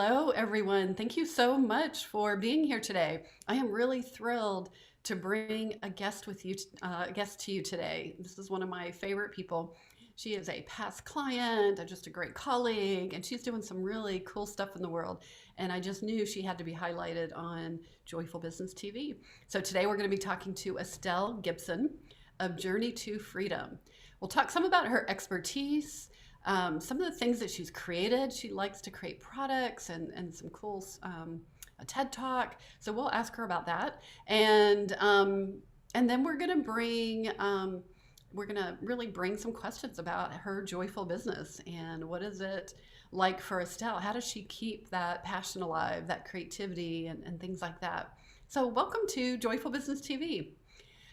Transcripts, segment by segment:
Hello, everyone. Thank you so much for being here today. I am really thrilled to bring a guest with you, a guest to you today. This is one of my favorite people. She is a past client, just a great colleague, and she's doing some really cool stuff in the world. And I just knew she had to be highlighted on Joyful Business TV. So today we're going to be talking to Estelle Gibson of Journey to Freedom. We'll talk some about her expertise, some of the things that she's created. She likes to create products and some cool a TED Talk. So we'll ask her about that, and then we're gonna really bring some questions about her joyful business and what is it like for Estelle. How does she keep that passion alive, that creativity, and things like that? So welcome to Joyful Business TV.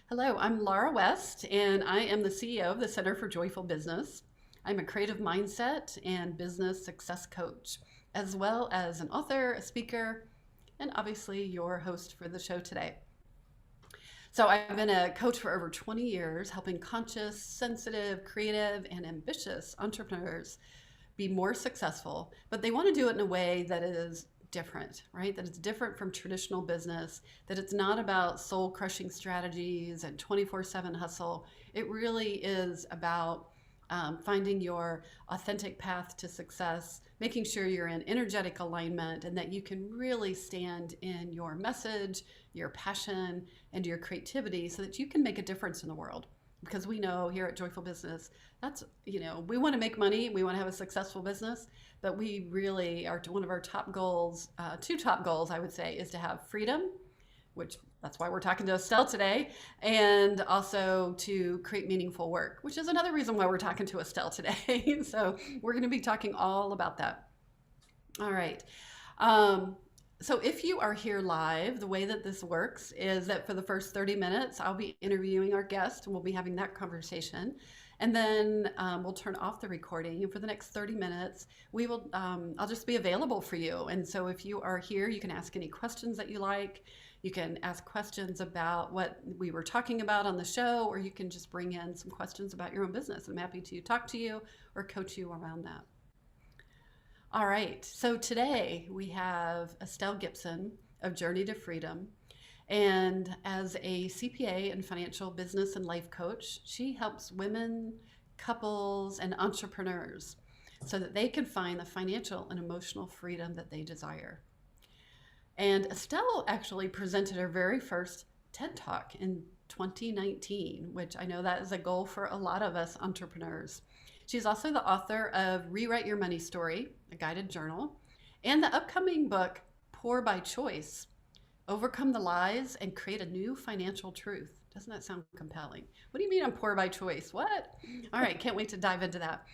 Hello, I'm Laura West, and I am the CEO of the Center for Joyful Business. I'm a creative mindset and business success coach, as well as an author, a speaker, and obviously your host for the show today. So I've been a coach for over 20 years, helping conscious, sensitive, creative, and ambitious entrepreneurs be more successful, but they want to do it in a way that is different, right? That it's different from traditional business, that it's not about soul-crushing strategies and 24/7 hustle. It really is about finding your authentic path to success, making sure you're in energetic alignment and that you can really stand in your message, your passion, and your creativity so that you can make a difference in the world. Because we know here at Joyful Business, that's, we want to make money, we want to have a successful business, but we really are, one of our top goals, two top goals, I would say, is to have freedom, which that's why we're talking to Estelle today, and also to create meaningful work, which is another reason why we're talking to Estelle today. So we're going to be talking all about that. All right. So if you are here live, the way that this works is that for the first 30 minutes, I'll be interviewing our guest and we'll be having that conversation. And then we'll turn off the recording. And for the next 30 minutes, I'll just be available for you. And so if you are here, you can ask any questions that you like. You can ask questions about what we were talking about on the show, or you can just bring in some questions about your own business. I'm happy to talk to you or coach you around that. All right, so today we have Estelle Gibson of Journey to Freedom. And as a CPA and financial business and life coach, she helps women, couples, and entrepreneurs so that they can find the financial and emotional freedom that they desire. And Estelle actually presented her very first TED Talk in 2019, which I know that is a goal for a lot of us entrepreneurs. She's also the author of Rewrite Your Money Story, a guided journal, and the upcoming book, Poor by Choice, Overcome the Lies and Create a New Financial Truth. Doesn't that sound compelling? What do you mean I'm poor by choice? What? All right, can't wait to dive into that.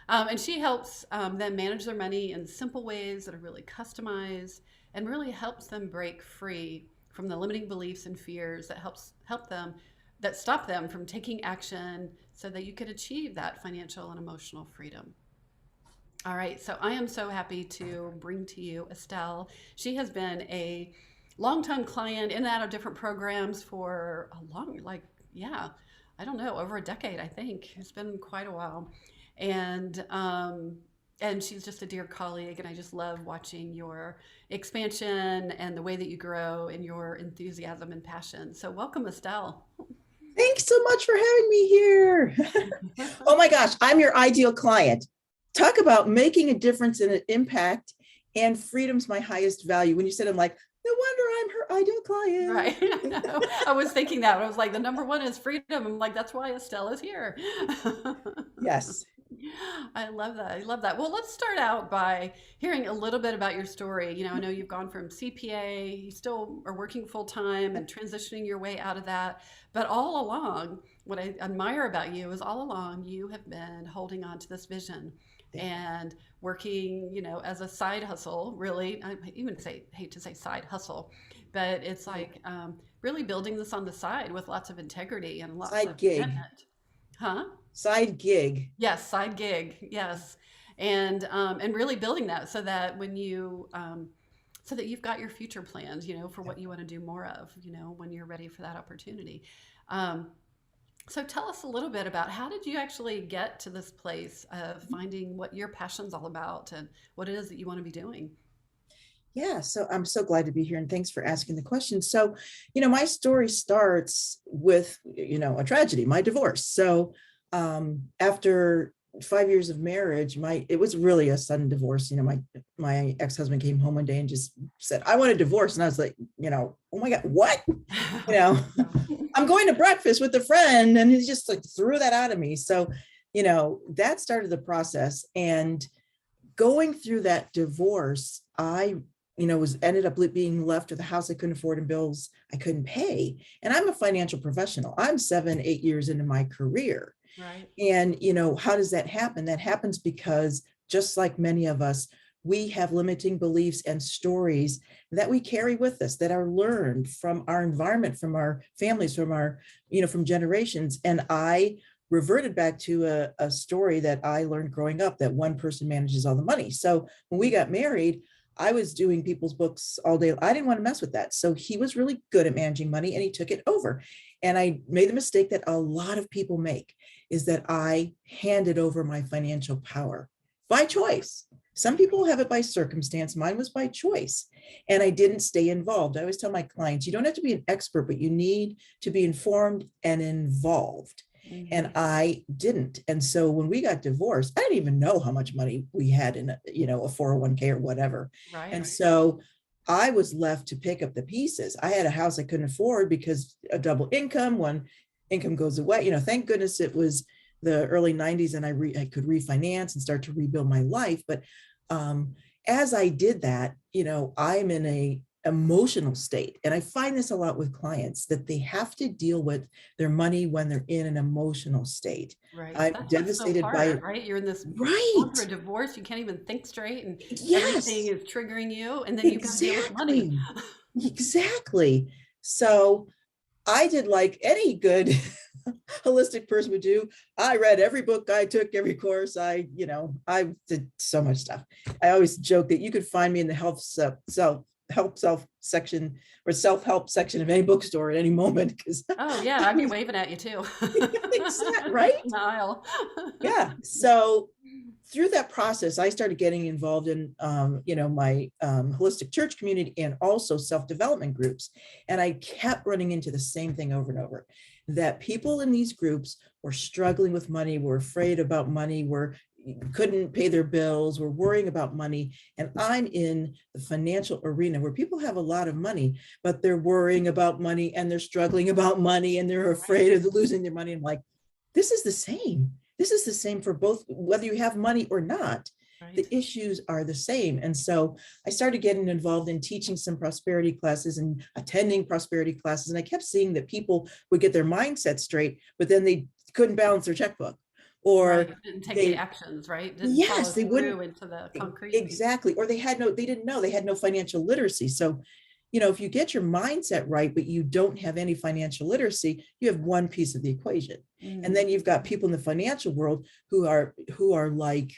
And she helps them manage their money in simple ways that are really customized and really helps them break free from the limiting beliefs and fears that stop them from taking action so that you can achieve that financial and emotional freedom. All right, so I am so happy to bring to you Estelle. She has been a longtime client in and out of different programs for over a decade, I think. It's been quite a while. And she's just a dear colleague, and I just love watching your expansion and the way that you grow and your enthusiasm and passion. So welcome, Estelle. Thanks so much for having me here. Oh my gosh, I'm your ideal client. Talk about making a difference and an impact, and freedom's my highest value. When you said, I'm like, no wonder I'm her ideal client. Right. I was thinking that. I was like, the number one is freedom. I'm like, that's why Estelle is here. Yes. I love that. I love that. Well, let's start out by hearing a little bit about your story. I know you've gone from CPA, you still are working full time and transitioning your way out of that. But all along, what I admire about you is all along you have been holding on to this vision and working, as a side hustle, really. I even hate to say side hustle, but it's like really building this on the side with lots of integrity and lots Side of gig. commitment. Huh? Side gig. Yes, side gig. Yes, and really building that so that when so that you've got your future plans, for what you want to do more of, when you're ready for that opportunity. So tell us a little bit about how did you actually get to this place of finding what your passion's all about and what it is that you want to be doing? Yeah, so I'm so glad to be here and thanks for asking the question. So, my story starts with, a tragedy, my divorce. So, after 5 years of marriage, it was really a sudden divorce. My ex-husband came home one day and just said, "I want a divorce." And I was like, "Oh my God, what?" You know, Yeah. I'm going to breakfast with a friend, and he just like threw that out of me. So, that started the process. And going through that divorce, I, was ended up being left with a house I couldn't afford and bills I couldn't pay. And I'm a financial professional. I'm 7, 8 years into my career. Right. And, how does that happen? That happens because just like many of us, we have limiting beliefs and stories that we carry with us that are learned from our environment, from our families, from our, from generations. And I reverted back to a story that I learned growing up, that one person manages all the money. So when we got married, I was doing people's books all day. I didn't want to mess with that. So he was really good at managing money and he took it over. And I made the mistake that a lot of people make, is that I handed over my financial power by choice. Some people have it by circumstance. Mine was by choice. And I didn't stay involved. I always tell my clients, you don't have to be an expert, but you need to be informed and involved. Hmm. And I didn't. And so when we got divorced, I didn't even know how much money we had in a 401k or whatever. Right. And so I was left to pick up the pieces. I had a house I couldn't afford because a double income, one income goes away. Thank goodness it was the early 90s and I could refinance and start to rebuild my life. But as I did that, I'm in a emotional state. And I find this a lot with clients, that they have to deal with their money when they're in an emotional state. Right. I'm That's what's so devastated by hard, it. right? You're in this Right. going through a divorce, you can't even think straight, and everything Yes, is triggering you, and then you've got to deal with money. exactly. Exactly. So I did like any good holistic person would do. I read every book, I took every course. I did so much stuff. I always joke that you could find me in the self section or self-help section of any bookstore at any moment, because Oh, yeah, I'd be waving at you too. exactly right. In the aisle. Yeah. So through that process, I started getting involved in, my holistic church community and also self-development groups. And I kept running into the same thing over and over, that people in these groups were struggling with money, were afraid about money, were couldn't pay their bills, were worrying about money. And I'm in the financial arena where people have a lot of money, but they're worrying about money and they're struggling about money and they're Right, afraid of losing their money. I'm like, this is the same. This is the same for both, whether you have money or not. right. The issues are the same. And so I started getting involved in teaching some prosperity classes and attending prosperity classes. And I kept seeing that people would get their mindset straight, but then they couldn't balance their checkbook, Right. or Didn't take the they, actions, right? Didn't follow yes, they wouldn't. through into the concrete piece. Exactly. Or they didn't know, they had no financial literacy. So, if you get your mindset right, but you don't have any financial literacy, you have one piece of the equation. And Mm, then you've got people in the financial world who are like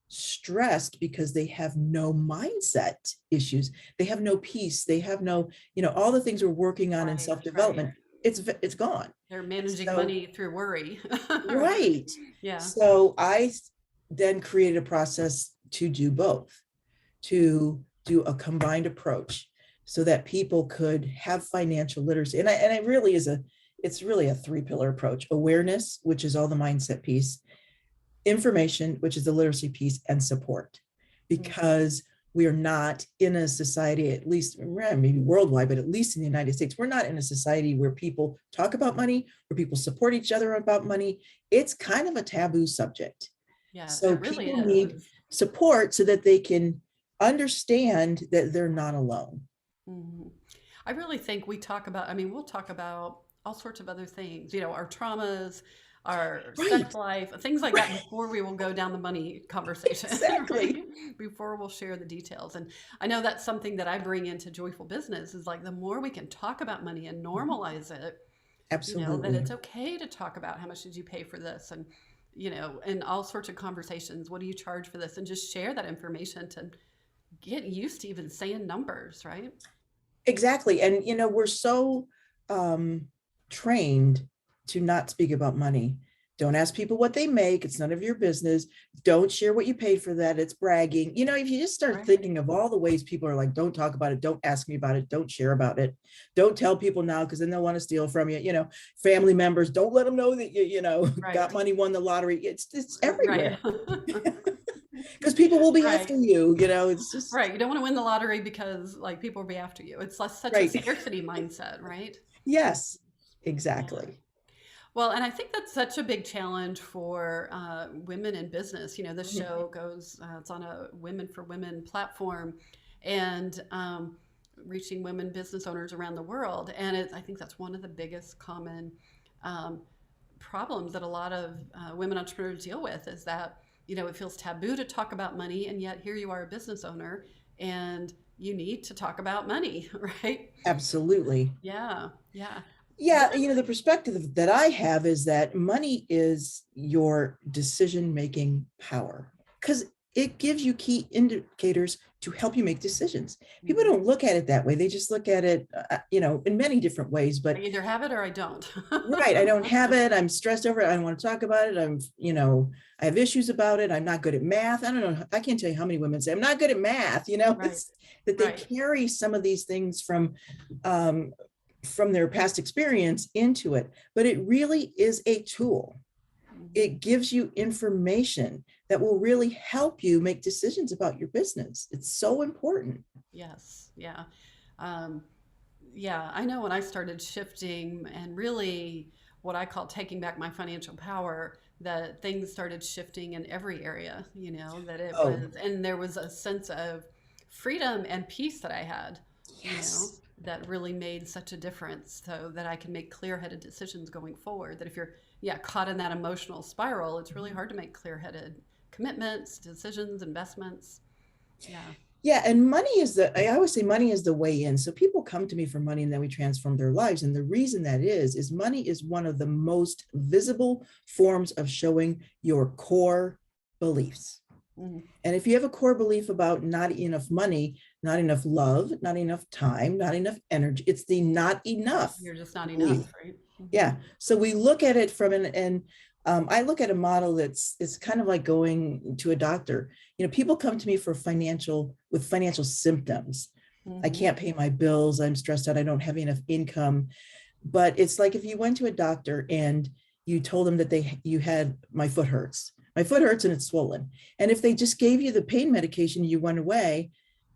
stressed because they have no mindset issues. They have no peace. They have no, all the things we're working on in right, right. self-development, it's gone. They're And managing so, money through worry. Right. right. Yeah. So I then created a process to do both, to do a combined approach so that people could have financial literacy. And it really is it's really a three-pillar approach: awareness, which is all the mindset piece; information, which is the literacy piece; and support. Mm, Because we are not in a society, at least maybe worldwide, but at least in the United States, we're not in a society where people talk about money, where people support each other about money. It's kind of a taboo subject. yeah, So it really people need is. support so that they can understand that they're not alone. Mhm. I really think we talk about, I mean, we'll talk about all sorts of other things, our traumas, our sex Right, life, things like that right, before we will go down the money conversation, exactly. right? Before we'll share the details. And I know that's something that I bring into Joyful Business is like the more we can talk about money and normalize it, that Absolutely. it's okay to talk about how much did you pay for this and all sorts of conversations. What do you charge for this? And just share that information to get used to even saying numbers, right? Exactly. And, we're so um, trained to not speak about money. Don't ask people what they make. It's none of your business. Don't share what you paid for that. It's bragging. If you just start Right. thinking of all the ways people are like, don't talk about it. Don't ask me about it. Don't share about it. Don't tell people now because then they'll want to steal from you. Family members, don't let them know that got Right. money, won the lottery. It's Right. everywhere because people will be after Right. you. It's just Right. You don't want to win the lottery because like people will be after you. It's like such a right. scarcity mindset, right? Yes, Yeah. exactly. Well, and I think that's such a big challenge for women in business. This Mhm. show goes, it's on a Women for Women platform and reaching women business owners around the world. And I think that's one of the biggest common um, problems that a lot of women entrepreneurs deal with is that, it feels taboo to talk about money. And yet here you are a business owner and you need to talk about money, right? Absolutely. Yeah. Yeah. What Yeah, the perspective that I have is that money is your decision-making power because it gives you key indicators to help you make decisions. People is, don't look at it that way. They just look at it, in many different ways. I But either have it or I don't. right, I don't have it. I'm stressed over it. I don't want to talk about it. I have issues about it. I'm not good at math. I don't know. I can't tell you how many women say I'm not good at math. Right, It's that they right. carry some of these things um, from their past experience into it, but it really is a tool. Mhm. It gives you information that will really help you make decisions about your business. It's so important. Yes, yeah. Um, yeah, I know when I started shifting and really what I call taking back my financial power, that things started shifting in every area, that it Oh, was, and there was a sense of freedom and peace that I had, yes. that really made such a difference so that I can make clear-headed decisions going forward. That if you're, yeah, caught in that emotional spiral, it's really hard to make clear-headed commitments, decisions, investments. Yeah. Yeah, and I always say money is the way in. So people come to me for money and then we transform their lives. And the reason that is money is one of the most visible forms of showing your core beliefs. Mhm. And if you have a core belief about not enough money, not enough love, not enough time, not enough energy, it's the not enough You're just not enough, belief. right? Hmm. Yeah. So we look at it from and I look at a model that's it's kind of like going to a doctor. People come to me with financial symptoms. I Hmm. can't pay my bills. I'm stressed out. I don't have enough income. But it's like if you went to a doctor and you told them that you had my foot hurts. My foot hurts and it's swollen. And if they just gave you the pain medication, you went away,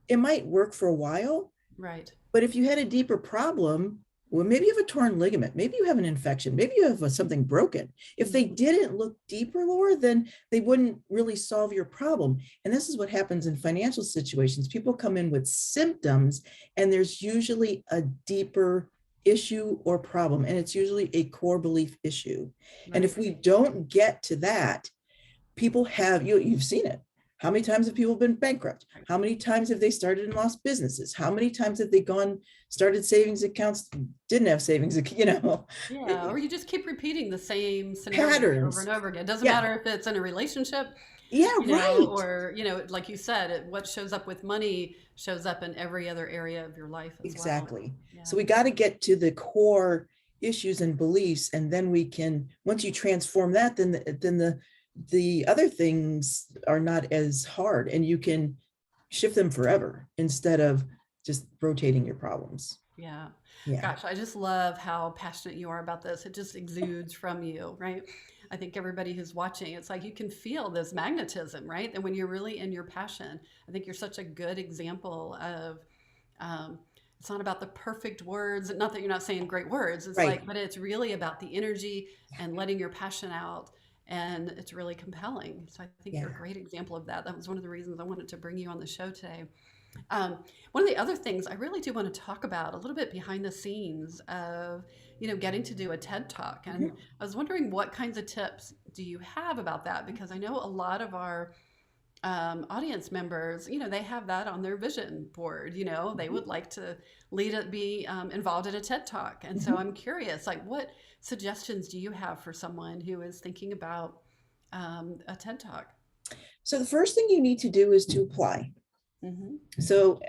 it might work for a while, Right. but if you had a deeper problem, well, maybe you have a torn ligament, maybe you have an infection, maybe you have something broken. If they Hmm. didn't look deeper, Laura, then they wouldn't really solve your problem. And this is what happens in financial situations. People come in with symptoms, and there's usually a deeper issue or problem, and it's usually a core belief issue. And Right. if we don't get to that, people have you've seen it. How many times have people been bankrupt? Right. How many times have they started and lost businesses? How many times have they started savings accounts, didn't have savings, Yeah. Or you just keep repeating the same scenario over and patterns. over again. It doesn't Yeah. matter if it's in a relationship, Yeah, right. or, like you said, what shows up with money shows up in every other area of your life as well. Exactly. Yeah. So we got to get to the core issues and beliefs, and then we can, once you transform that, then the other things are not as hard, and you can shift them forever instead of just rotating your problems. Yeah. Yeah. Gosh, I just love how passionate you are about this. It just exudes from you, right? I think everybody who's watching, it's like you can feel this magnetism, right? And when you're really in your passion, I think you're such a good example of um, it's not about the perfect words. Not that you're not saying great words. It's Right. like, but it's really about the energy and letting your passion out. And it's really compelling. So I think you're a Yeah. great example of that. That was one of the reasons I wanted to bring you on the show today. One of the other things I really do want to talk about a little bit behind the scenes of, getting to do a TED Talk. And Mhm. I was wondering what kinds of tips do you have about that? Because I know a lot of our audience members, they have that on their vision board. They would like to be involved in a TED Talk. And so Mhm. I'm curious, like, what suggestions do you have for someone who is thinking about a TED Talk? So the first thing you need to do is to apply. Hmm. So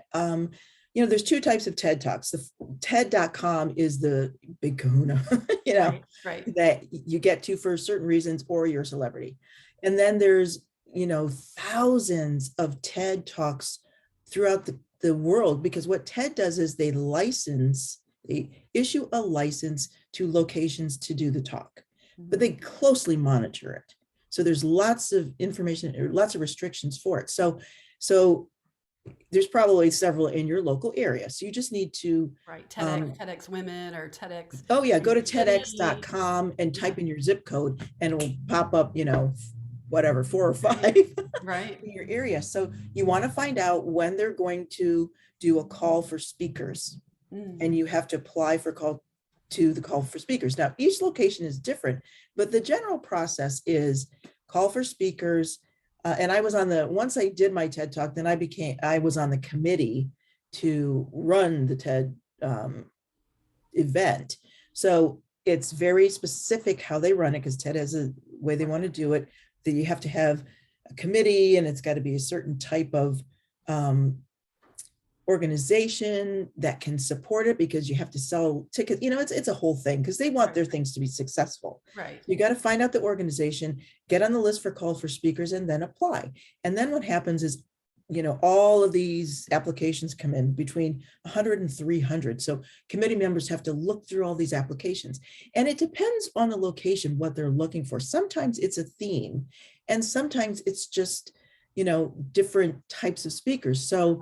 There's two types of TED Talks. The TED.com is the big kahuna, Right, right. that you get to for certain reasons, or you're a celebrity. And then there's, thousands of TED Talks throughout the world, because what TED does is they issue a license to locations to do the talk, but they closely monitor it. So there's lots of information, or lots of restrictions for it. So there's probably several in your local area. So you just need to, Right. TEDx Women or TEDx oh yeah, go to City. TEDx.com and Yeah. type in your zip code, and it will pop up, whatever, 4 or 5 Right. in your area. So you want to find out when they're going to do a call for speakers, and you have to apply for the call for speakers. Now, each location is different, but the general process is call for speakers. And I was once I did my TED Talk, then I was on the committee to run the TED event. So it's very specific how they run it, because TED has a way they want to do it, that you have to have a committee, and it's got to be a certain type of organization that can support it, because you have to sell tickets. It's a whole thing, because they want their things to be successful. Right. You got to find out the organization, get on the list for call for speakers, and then apply. And then what happens is, all of these applications come in between 100 and 300. So committee members have to look through all these applications, and it depends on the location, what they're looking for. Sometimes it's a theme, and sometimes it's just, different types of speakers. So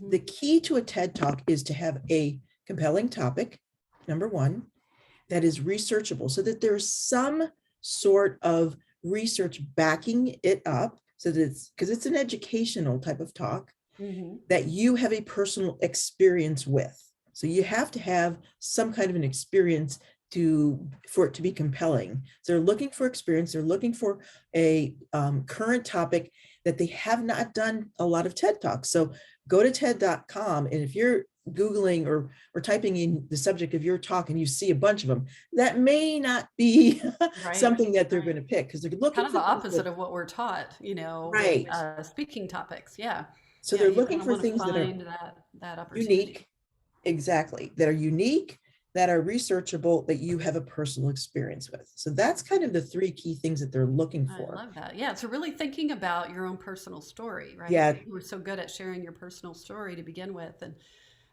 the key to a TED Talk is to have a compelling topic, number one, that is researchable, so that there's some sort of research backing it up, so that because it's an educational type of talk, that you have a personal experience with. So you have to have some kind of an experience for it to be compelling. So they're looking for experience. They're looking for a current topic that they have not done a lot of TED Talks. So go to TED.com, and if you're Googling or typing in the subject of your talk and you see a bunch of them, that may not be something that they're going to pick, because they're looking kind of for the opposite of what we're taught, right. with speaking topics. Yeah. So Yeah. they're You looking kind of for want to things that are find that opportunity. unique, exactly, that are unique, that are researchable, that you have a personal experience with. So that's kind of the 3 key things that they're looking I for. love that. Yeah. So really thinking about your own personal story, right? Yeah. You were so good at sharing your personal story to begin with. And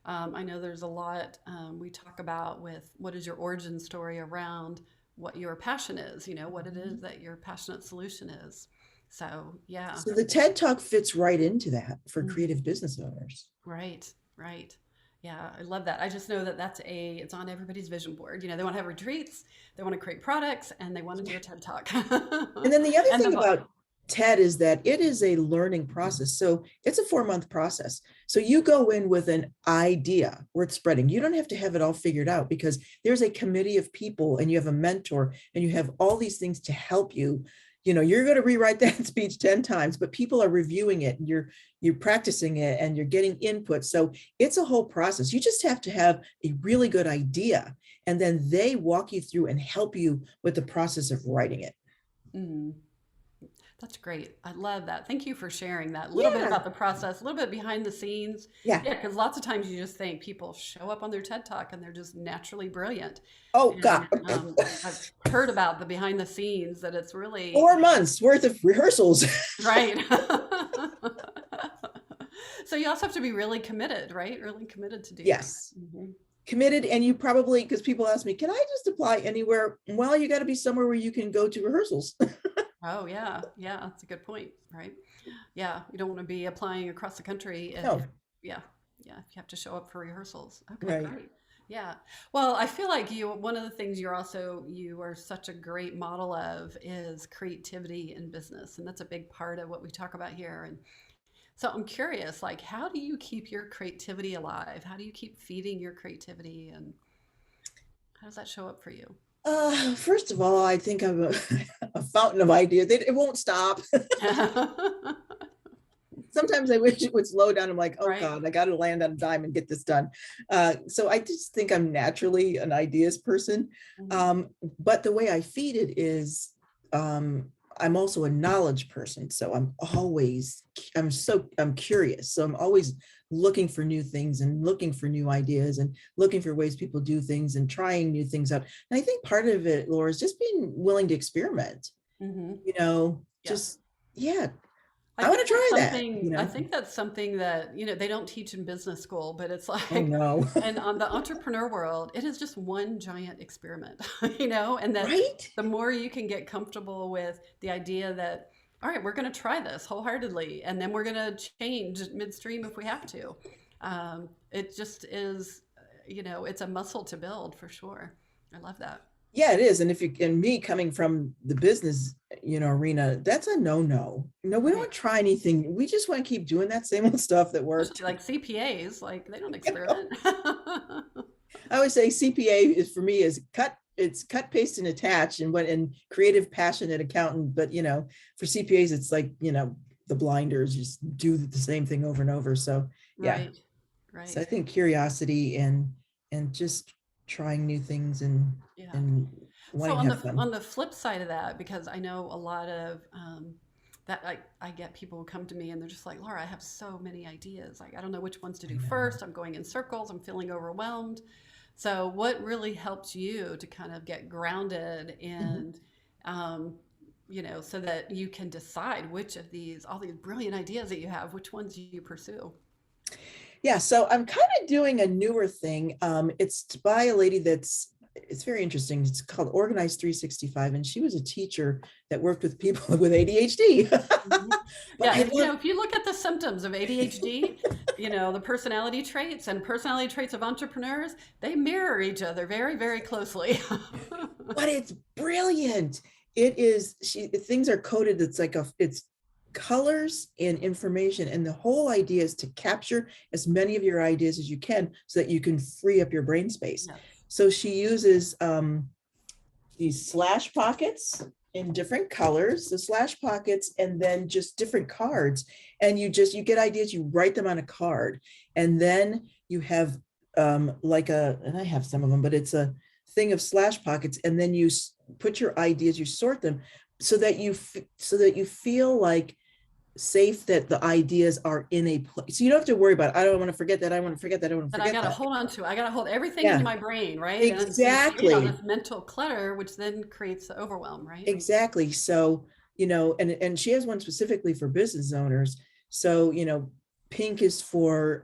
I know there's a lot we talk about with what is your origin story around what your passion is, what it is that your passionate solution is. So, yeah. So the TED Talk fits right into that for Mhm. creative business owners. Right, right. Yeah, I love that. I just know that it's on everybody's vision board. They want to have retreats, they want to create products, and they want to do a TED Talk. And then the other And the thing book. about TED is that it is a learning process. So it's a 4-month process. So you go in with an idea worth spreading. You don't have to have it all figured out, because there's a committee of people, and you have a mentor, and you have all these things to help you. You're going to rewrite that speech 10 times, but people are reviewing it, and you're practicing it, and you're getting input. So it's a whole process. You just have to have a really good idea, and then they walk you through and help you with the process of writing it. Mm, that's great. I love that. Thank you for sharing that. A little bit Yeah. about the process, a little bit behind the scenes. Yeah. Yeah, because lots of times you just think people show up on their TED Talk and they're just naturally brilliant. Oh And God. I've heard about the behind the scenes that it's really 4 months worth of rehearsals. right. So you also have to be really committed, right? Really committed to do that. Yes. Committed. And you probably, because people ask me, can I just apply anywhere? Well, you got to be somewhere where you can go to rehearsals. Oh yeah, yeah, that's a good point, right? Yeah, you don't want to be applying across the country No. yeah, yeah, if you have to show up for rehearsals. Okay, Right. great. Yeah. Well, I feel like one of the things you are such a great model of is creativity in business, and that's a big part of what we talk about here. And so I'm curious, like, how do you keep your creativity alive? How do you keep feeding your creativity, and how does that show up for you? First of all, I think I'm a fountain of ideas. It won't stop. Sometimes I wish it would slow down. I'm like, oh Right. God, I got to land on a dime and get this done. So I just think I'm naturally an ideas person. Mhm. But the way I feed it is I'm also a knowledge person. So I'm curious. So I'm always looking for new things and looking for new ideas and looking for ways people do things and trying new things out. And I think part of it, Laura, is just being willing to experiment, Hmm. Yes. just, yeah, I want to try that, I think that's something that, they don't teach in business school, but it's Oh, like, no. and on the entrepreneur world, it is just one giant experiment, and that Right? the more you can get comfortable with the idea that, all right, we're going to try this wholeheartedly, and then we're going to change midstream if we have to. It just is, it's a muscle to build for sure. I love that. Yeah, it is. And if you and me coming from the business, arena, that's a no. No, we don't Right. want to try anything. We just want to keep doing that same old stuff that Especially worked. like CPAs, like they don't You know? experiment. I always say CPA is for me is it's cut, paste, and attach, and creative, passionate accountant. But for CPAs, it's like, the blinders, just do the same thing over and over. So yeah. Right. So I Right. think curiosity and just trying new things Yeah. and So wanting to have on fun. the flip side of that, because I know a lot of that I get people who come to me and they're just like, Laura, I have so many ideas. Like I don't know which ones to I do know. first. I'm going in circles. I'm feeling overwhelmed. So what really helps you to kind of get grounded Mhm. and so that you can decide which of these all these brilliant ideas that you have, which ones you pursue? Yeah, so I'm kind of doing a newer thing. It's by a lady it's very interesting. It's called Organized 365, and she was a teacher that worked with people with ADHD. Mhm. But Yeah, I love, if you look at the symptoms of ADHD, the personality traits and personality traits of entrepreneurs, they mirror each other very, very closely. but it's brilliant. It is, things are coded. It's colors and information, and the whole idea is to capture as many of your ideas as you can so that you can free up your brain space. Yes. So she uses these slash pockets in different colors, the slash pockets, and then just different cards. And you get ideas, you write them on a card, and then you have and I have some of them, but it's a thing of slash pockets, and then you put your ideas, you sort them so that you feel like safe, that the ideas are in a place. So you don't have to worry about, I don't want to forget that, I want to forget that, I want to That I forget got to that. hold on to. I got to hold everything in Yeah, my brain, right? And so you create all exactly. this mental clutter, which then creates the overwhelm, right? Exactly. So, and she has one specifically for business owners. So, pink is for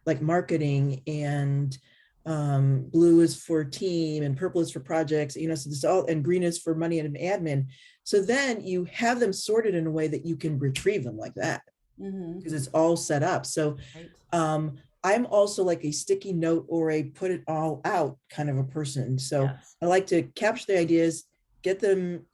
like marketing, and blue is for team, and purple is for projects, so this all, and green is for money and admin. So then you have them sorted in a way that you can retrieve them like that, Mm-hmm. because it's all set up. So Right. I'm also like a sticky note or a put it all out kind of a person. So Yes. I like to capture the ideas, get them,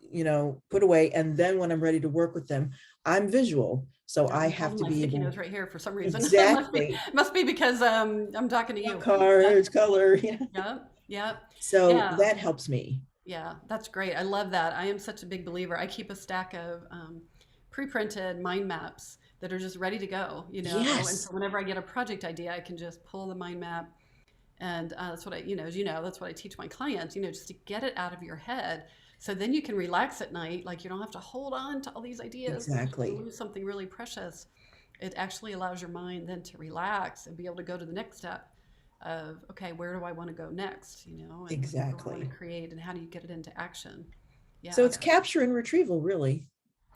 put away. And then when I'm ready to work with them, I'm visual. So Yeah, I I'm have holding to my be sticky able, notes right here for some reason. exactly, Must be because I'm talking to you. Yeah. cards, color. Yep. Yep. So Yeah. that helps me. Yeah, that's great. I love that. I am such a big believer. I keep a stack of pre-printed mind maps that are just ready to go, and Yes, so whenever I get a project idea, I can just pull the mind map. And that's what as that's what I teach my clients, just to get it out of your head. So then you can relax at night. Like you don't have to hold on to all these ideas because you're going to exactly. lose something really precious. It actually allows your mind then to relax and be able to go to the next step of, okay, where do I want to go next, and what do I want to Exactly. create and how do you get it into action? So Yeah, it's capture and retrieval, really.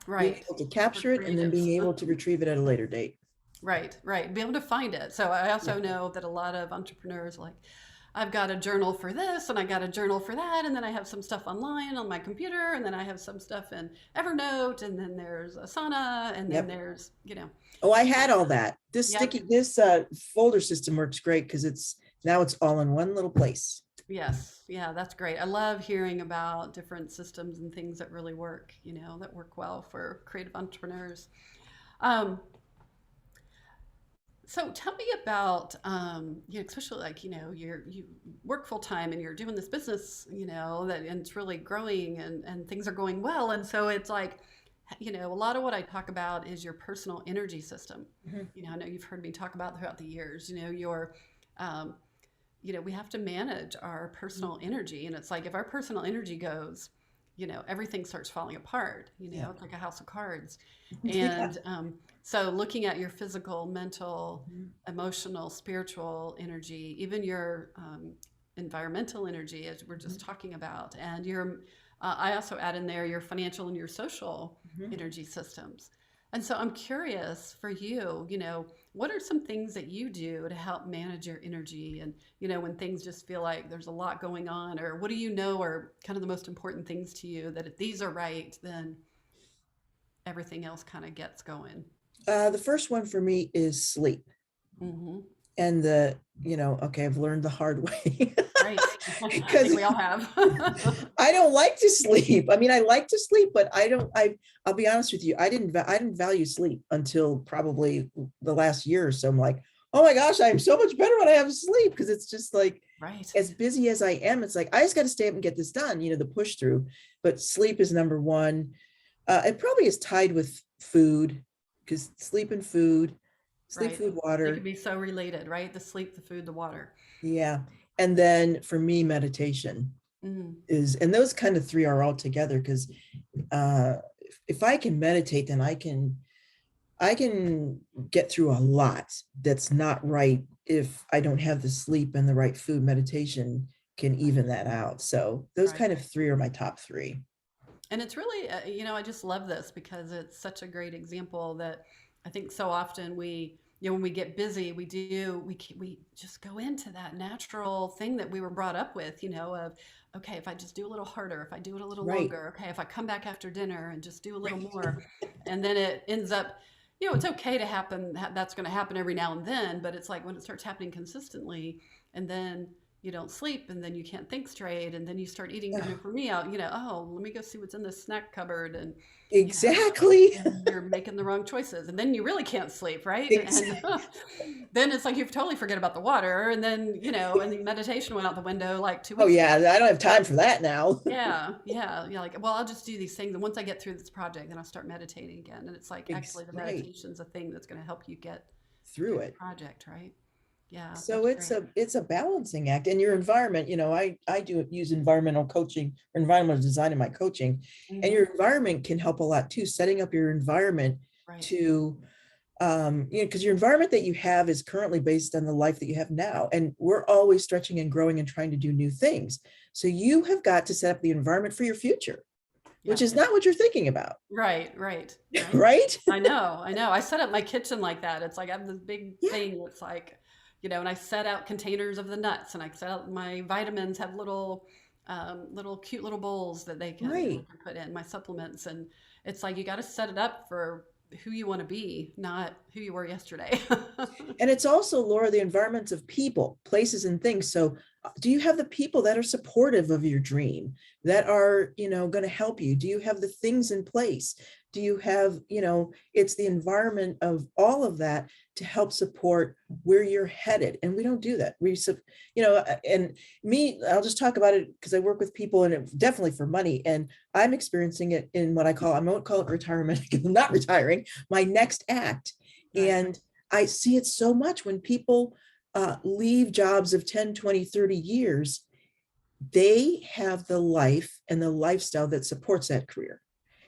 Being right. able to For capture it and then creatives. being able to retrieve it at a later date. Right, right. Be able to find it. So I Yeah. also know that a lot of entrepreneurs like, I've got a journal for this and I got a journal for that, and then I have some stuff online on my computer, and then I have some stuff in Evernote, and then there's Asana, and then Yep. there's, Oh, I had all that. yep, This folder system works great because it's all in one little place. yes, yeah, that's great. I love hearing about different systems and things that really work, that work well for creative entrepreneurs. Um, So tell me about, especially like, you work full time and you're doing this business, that and it's really growing and things are going well. And so it's like, a lot of what I talk about is your personal energy system. Mhm. I know you've heard me talk about throughout the years, um, we have to manage our personal energy. And it's like, if our personal energy goes, everything starts falling apart. Yeah. It's like a house of cards. Yeah. And so looking at your physical, mental, Mhm. emotional, spiritual energy, even your environmental energy, as we're just talking about, and I also add in there your financial and your social Mhm. energy systems. And so I'm curious for you, what are some things that you do to help manage your energy and, when things just feel like there's a lot going on, or what do you know are kind of the most important things to you that if these are right, then everything else kind of gets going? The first one for me is sleep. Hmm. And okay, I've learned the hard way Right. I think because we all have. I don't like to sleep. I mean, I like to sleep, but I'll be honest with you. I didn't value sleep until probably the last year or so. I'm like, oh my gosh, I'm so much better when I have sleep, because it's just like, Right. as busy as I am, it's like, I just got to stay up and get this done, the push through. But sleep is number one. It probably is tied with food, because sleep, Right. food, They can water. be so related, right? The sleep, the food, the water. Yeah. And then for me, meditation Mm, and those kind of three are all together, because uh, if I can meditate, then I can get through a lot that's not right if I don't have the sleep and the right food. Meditation can right. even that out. So those Right. kind of three are my top three. And it's really, I just love this because it's such a great example that I think so often when we get busy, we just go into that natural thing that we were brought up with, of, okay, if I just do a little harder, if I do it a little Right. longer, okay, if I come back after dinner and just do a little Right. more, and then it ends up, it's okay to happen. That's going to happen every now and then, but it's like when it starts happening consistently, and then you don't sleep and then you can't think straight and then you start eating, for me out, oh, let me go see what's in this snack cupboard, and you know Exactly. and you're making the wrong choices and then you really can't sleep, right? And Exactly. then it's like you totally forget about the water, and then and the meditation went out the window like two Oh weeks ago. yeah, I don't have time for that now. Yeah, like, well, I'll just do these things, and once I get through this project then I'll start meditating again, and it's like actually the Right. meditation's a thing that's going to help you get Through through the it. project, right? Yeah, So that's it's great. a balancing act. And your environment, I do use environmental coaching or environmental design in my coaching, and Hmm. your environment can help a lot too. Setting up your environment Right. to because your environment that you have is currently based on the life that you have now, and we're always stretching and growing and trying to do new things. So you have got to set up the environment for your future, which Yeah. is not what you're thinking about. Right. Right. I know. I set up my kitchen like that. It's like I have this big Yeah. thing that's like, and I set out containers of the nuts, and I set out my vitamins have little cute little bowls that I Right. can put in my supplements, and it's like you got to set it up for who you want to be, not who you were yesterday. And it's also, Laura, the environments of people, places, and things. So, do you have the people that are supportive of your dream, that are, going to help you? Do you have the things in place? Do you have, it's the environment of all of that to help support where you're headed. And we don't do that. And me, I'll just talk about it because I work with people, and it definitely for money. And I'm experiencing it in what I won't call it retirement because I'm not retiring, my next act. Right. And I see it so much when people leave jobs of 10, 20, 30 years, they have the life and the lifestyle that supports that career.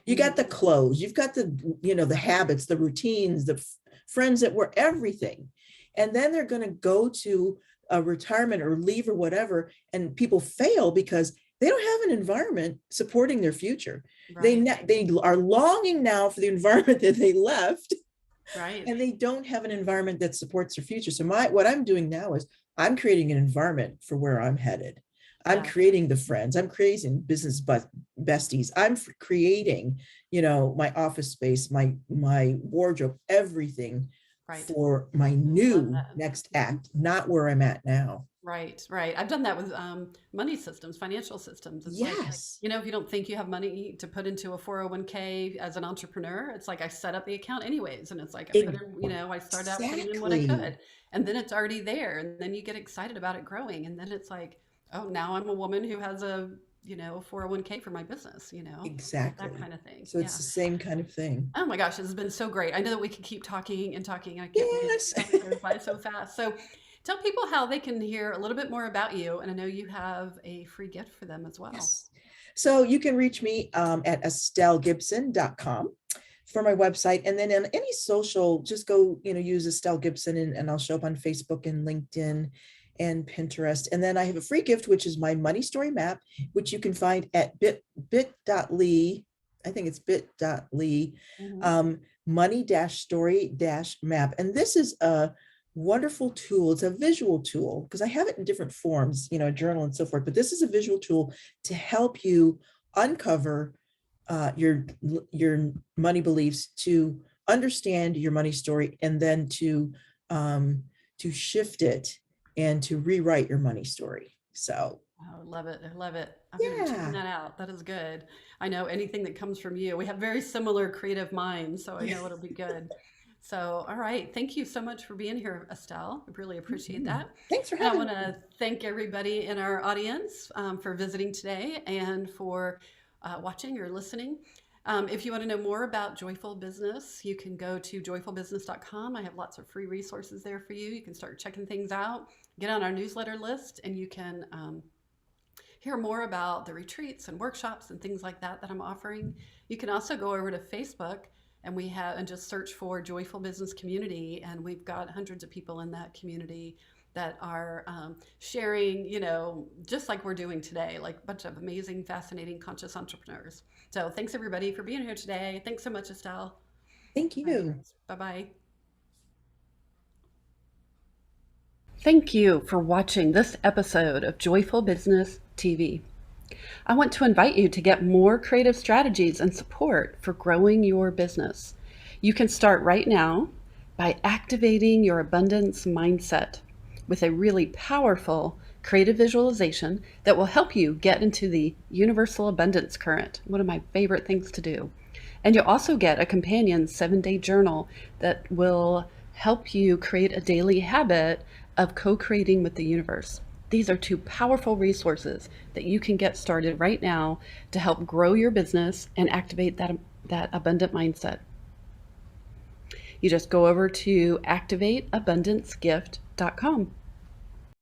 You got Mm, the clothes, you've got the right. habits, the routines, the friends that were everything. And then they're going to go to a retirement or leave or whatever. And people fail because they don't have an environment supporting their future. Right. They are longing now for the environment that they left, Right. and they don't have an environment that supports their future. So what I'm doing now is I'm creating an environment for where I'm headed. I'm Yeah. creating the friends. I'm creating business besties. I'm creating, my office space, my wardrobe, everything Right. for my I love new that. next act, not where I'm at now. Right. I've done that with money systems, financial systems. It's like, Yes, if you don't think you have money to put into a 401k as an entrepreneur, it's like I set up the account anyways. And it's like I put in, I start out putting in what I exactly. could, and then it's already there. And then you get excited about it growing. And then it's like, oh, now I'm a woman who has a 401k for my business, that Exactly. kind of thing. So it's Yeah. the same kind of thing. Oh my gosh, this has been so great. I know that we could keep talking and talking. I can't believe Yes. time goes by so fast. So tell people how they can hear a little bit more about you. And I know you have a free gift for them as well. Yes. So you can reach me at estellegibson.com for my website. And then in any social, just go, use Estelle Gibson and I'll show up on Facebook and LinkedIn and Pinterest. And then I have a free gift, which is my money story map, which you can find at bit.ly. I think it's bit.ly, money-story-map. And this is a wonderful tool. It's a visual tool because I have it in different forms, a journal and so forth, but this is a visual tool to help you uncover your money beliefs, to understand your money story, and then to shift it and to rewrite your money story. So I love it. I love it. I'm going to be checking yeah. that out. That is good. I know anything that comes from you. We have very similar creative minds, so I know it'll be good. So, all right. Thank you so much for being here, Estelle. I really appreciate that. Thanks for And I having want me. to thank everybody in our audience for visiting today and for watching or listening. If you want to know more about Joyful Business, you can go to joyfulbusiness.com. I have lots of free resources there for you. You can start checking things out, get on our newsletter list, and you can hear more about the retreats and workshops and things like that I'm offering. You can also go over to Facebook and just search for Joyful Business Community, and we've got hundreds of people in that community that are sharing, just like we're doing today, like a bunch of amazing, fascinating, conscious entrepreneurs. So thanks everybody for being here today. Thanks so much, Estelle. Thank All right, you. bye-bye. Thank you for watching this episode of Joyful Business TV. I want to invite you to get more creative strategies and support for growing your business. You can start right now by activating your abundance mindset with a really powerful creative visualization that will help you get into the universal abundance current, one of my favorite things to do. And you'll also get a companion 7-day journal that will help you create a daily habit of co-creating with the universe. These are two powerful resources that you can get started right now to help grow your business and activate that abundant mindset. You just go over to activateabundancegift.com.